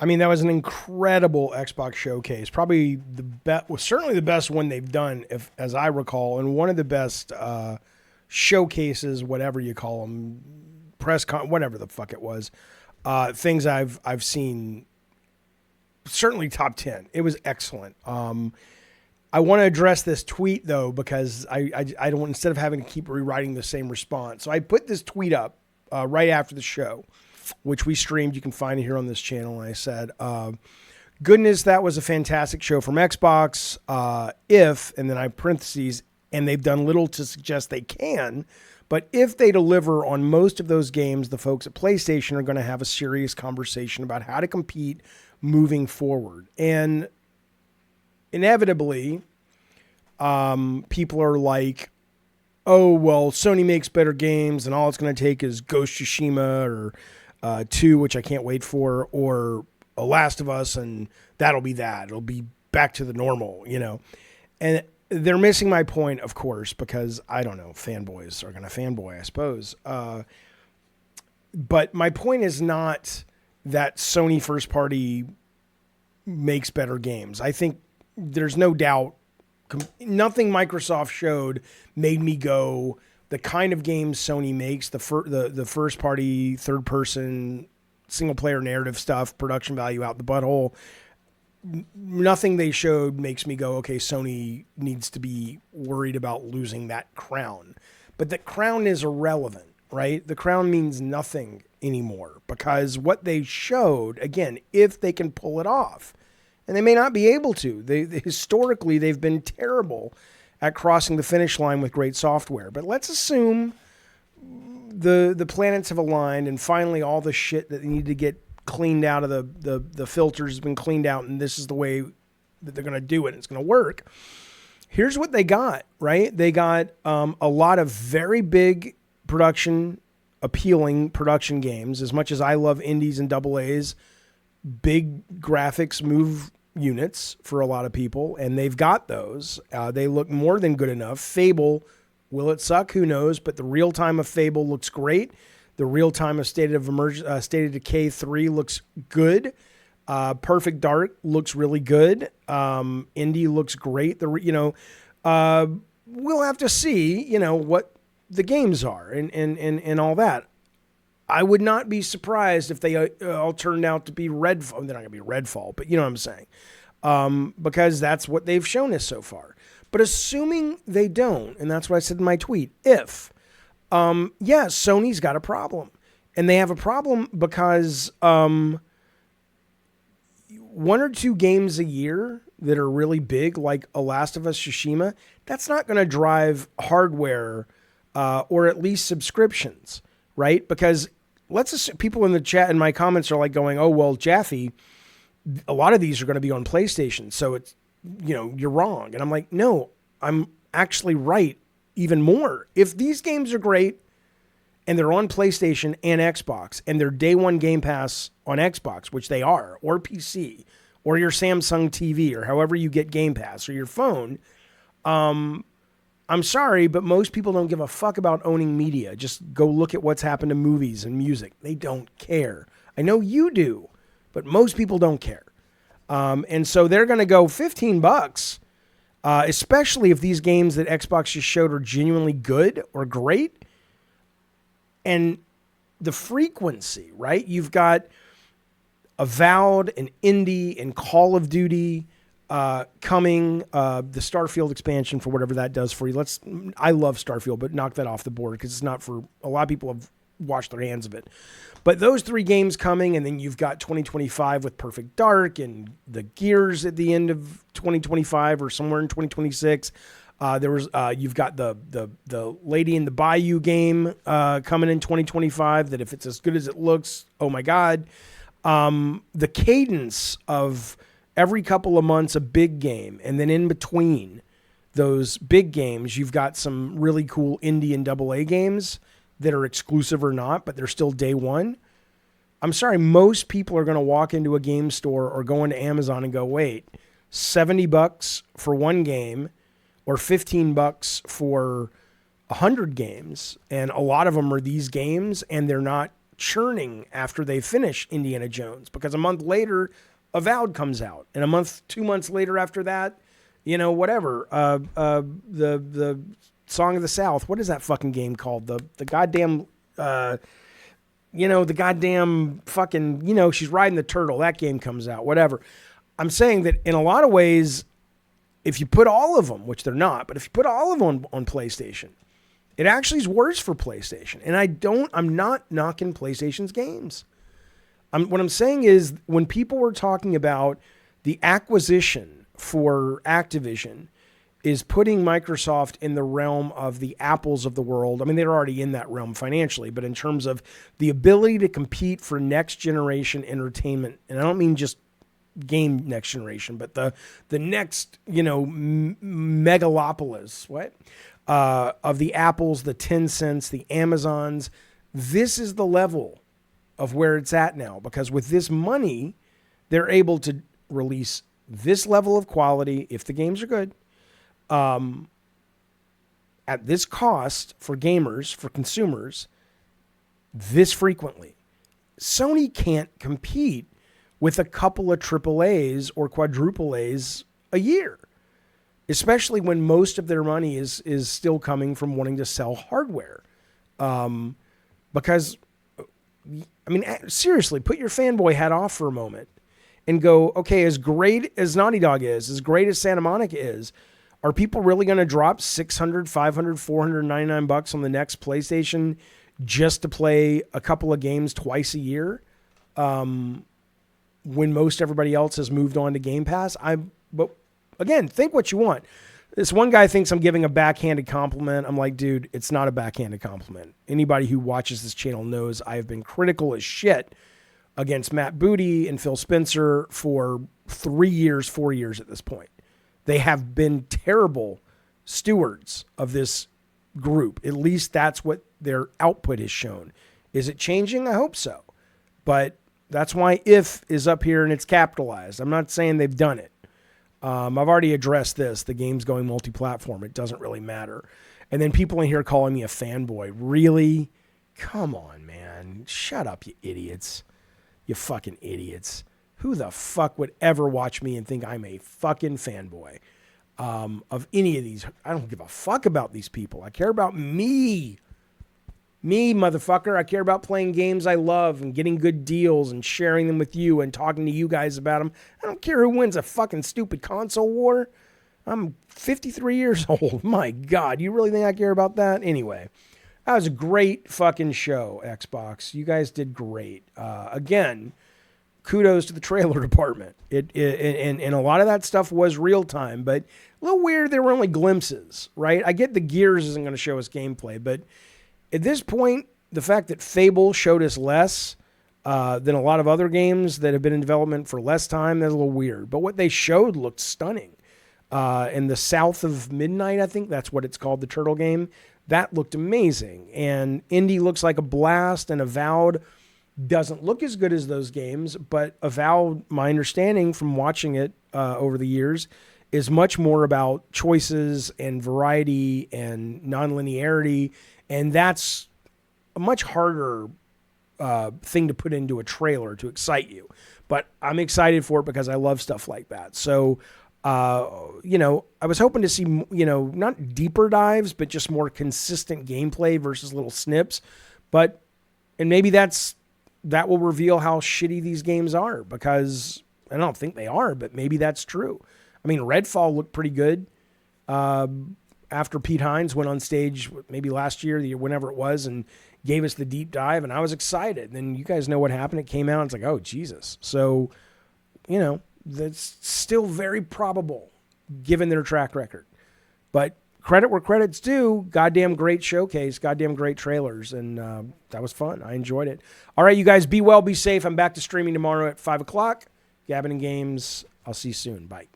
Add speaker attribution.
Speaker 1: I mean, that was an incredible Xbox showcase. Probably the best, well, certainly the best one they've done, if as I recall, and one of the best showcases, whatever you call them, whatever the fuck it was. Things I've seen. Certainly top 10. It was excellent. I want to address this tweet though, because I don't, instead of having to keep rewriting the same response. So I put this tweet up right after the show, which we streamed. You can find it here on this channel. And I said, goodness, that was a fantastic show from Xbox. And then I parentheses, and they've done little to suggest they can, but if they deliver on most of those games, the folks at PlayStation are going to have a serious conversation about how to compete moving forward. And inevitably, people are like, oh, well, Sony makes better games and all it's going to take is Ghost of Tsushima or 2, which I can't wait for, or A Last of Us, and that'll be that. It'll be back to the normal, you know. And they're missing my point, of course, because, I don't know, fanboys are going to fanboy, I suppose. But my point is not that Sony first party makes better games. I think there's no doubt nothing Microsoft showed made me go, the kind of games Sony makes, the first party, third person, single player narrative stuff, production value out the butthole, nothing they showed makes me go, okay, Sony needs to be worried about losing that crown. But the crown is irrelevant, right? The crown means nothing anymore because what they showed, again, if they can pull it off, and they may not be able to. Historically, they've been terrible at crossing the finish line with great software. But let's assume the planets have aligned and finally all the shit that they need to get cleaned out of the filters has been cleaned out, and this is the way that they're going to do it. It's going to work. Here's what they got, right? They got a lot of very big appealing production games. As much as I love indies and double A's, big graphics move units for a lot of people, and they've got those. They look more than good enough. Fable, will it suck? Who knows? But the real time of Fable looks great. The real time of State of Decay 3 looks good. Perfect Dark looks really good. Indie looks great. We'll have to see, what the games are and all that. I would not be surprised if they all turned out to be Redfall. They're not going to be Redfall, but you know what I'm saying. Because that's what they've shown us so far. But assuming they don't, and that's what I said in my tweet, if, Sony's got a problem. And they have a problem because one or two games a year that are really big, like A Last of Us Tsushima, that's not going to drive hardware or at least subscriptions, right? Because let's assume people in the chat and my comments are like going, oh, well, Jaffe, a lot of these are going to be on PlayStation. So it's, you're wrong. And I'm like, no, I'm actually right even more. If these games are great and they're on PlayStation and Xbox and they're day one Game Pass on Xbox, which they are, or PC, or your Samsung TV, or however you get Game Pass, or your phone, I'm sorry, but most people don't give a fuck about owning media. Just go look at what's happened to movies and music. They don't care. I know you do, but most people don't care. And so they're going to go $15, especially if these games that Xbox just showed are genuinely good or great. And the frequency, right? You've got Avowed and Indie and Call of Duty coming, the Starfield expansion for whatever that does for you. I love Starfield, but knock that off the board because it's not for a lot of people have washed their hands of it. But those three games coming, and then you've got 2025 with Perfect Dark and the Gears at the end of 2025 or somewhere in 2026. You've got the Lady in the Bayou game coming in 2025. That if it's as good as it looks, oh my God. The cadence of every couple of months a big game, and then in between those big games, you've got some really cool indie and AA games that are exclusive or not, but they're still day one. I'm sorry, most people are going to walk into a game store or go into Amazon and go, wait, $70 for one game or $15 for 100 games. And a lot of them are these games, and they're not churning after they finish Indiana Jones, because a month later, Avowed comes out, and 2 months later after that, whatever, the Song of the South. What is that fucking game called? The goddamn, the goddamn fucking, she's riding the turtle. That game comes out, whatever. I'm saying that in a lot of ways, if you put all of them, which they're not, but if you put all of them on PlayStation, it actually is worse for PlayStation. And I'm not knocking PlayStation's games. What I'm saying is, when people were talking about the acquisition for Activision is putting Microsoft in the realm of the Apples of the world. I mean, they're already in that realm financially, but in terms of the ability to compete for next generation entertainment, and I don't mean just game next generation, but the next, megalopolis, of the Apples, the Tencents, the Amazons. This is the level of where it's at now, because with this money, they're able to release this level of quality, if the games are good, at this cost for gamers, for consumers, this frequently. Sony can't compete with a couple of AAAs or quadruple A's a year, especially when most of their money is still coming from wanting to sell hardware. Because, I mean, seriously, put your fanboy hat off for a moment and go, okay, as great as Naughty Dog is, as great as Santa Monica is, are people really going to drop $600, $500, $499 on the next PlayStation just to play a couple of games twice a year? When most everybody else has moved on to Game Pass? But again, think what you want. This one guy thinks I'm giving a backhanded compliment. I'm like, dude, it's not a backhanded compliment. Anybody who watches this channel knows I have been critical as shit against Matt Booty and Phil Spencer for 4 years at this point. They have been terrible stewards of this group. At least that's what their output has shown. Is it changing? I hope so. But that's why if is up here and it's capitalized. I'm not saying they've done it. I've already addressed this. The game's going multi-platform. It doesn't really matter. And then people in here calling me a fanboy. Really? Come on, man. Shut up, you idiots. You fucking idiots. Who the fuck would ever watch me and think I'm a fucking fanboy of any of these? I don't give a fuck about these people. I care about me. Me, motherfucker. I care about playing games I love and getting good deals and sharing them with you and talking to you guys about them. I don't care who wins a fucking stupid console war. I'm 53 years old. My God, you really think I care about that? Anyway, that was a great fucking show, Xbox. You guys did great. Again, kudos to the trailer department. And a lot of that stuff was real time, but a little weird. There were only glimpses, right? I get the Gears isn't going to show us gameplay, but at this point, the fact that Fable showed us less than a lot of other games that have been in development for less time, that's a little weird. But what they showed looked stunning. In the South of Midnight, I think that's what it's called, the turtle game. That looked amazing. And Indy looks like a blast, and Avowed doesn't look as good as those games, but Avowed, my understanding from watching it over the years, is much more about choices and variety and nonlinearity. And that's a much harder thing to put into a trailer to excite you. But I'm excited for it because I love stuff like that. So, I was hoping to see, not deeper dives, but just more consistent gameplay versus little snips. And maybe that will reveal how shitty these games are, because I don't think they are, but maybe that's true. I mean, Redfall looked pretty good. After Pete Hines went on stage, maybe last year, the year, whenever it was, and gave us the deep dive, and I was excited. And then you guys know what happened. It came out, and it's like, oh, Jesus. So, that's still very probable, given their track record. But credit where credit's due. Goddamn great showcase. Goddamn great trailers. And that was fun. I enjoyed it. All right, you guys, be well, be safe. I'm back to streaming tomorrow at 5 o'clock. Gavin and Games. I'll see you soon. Bye.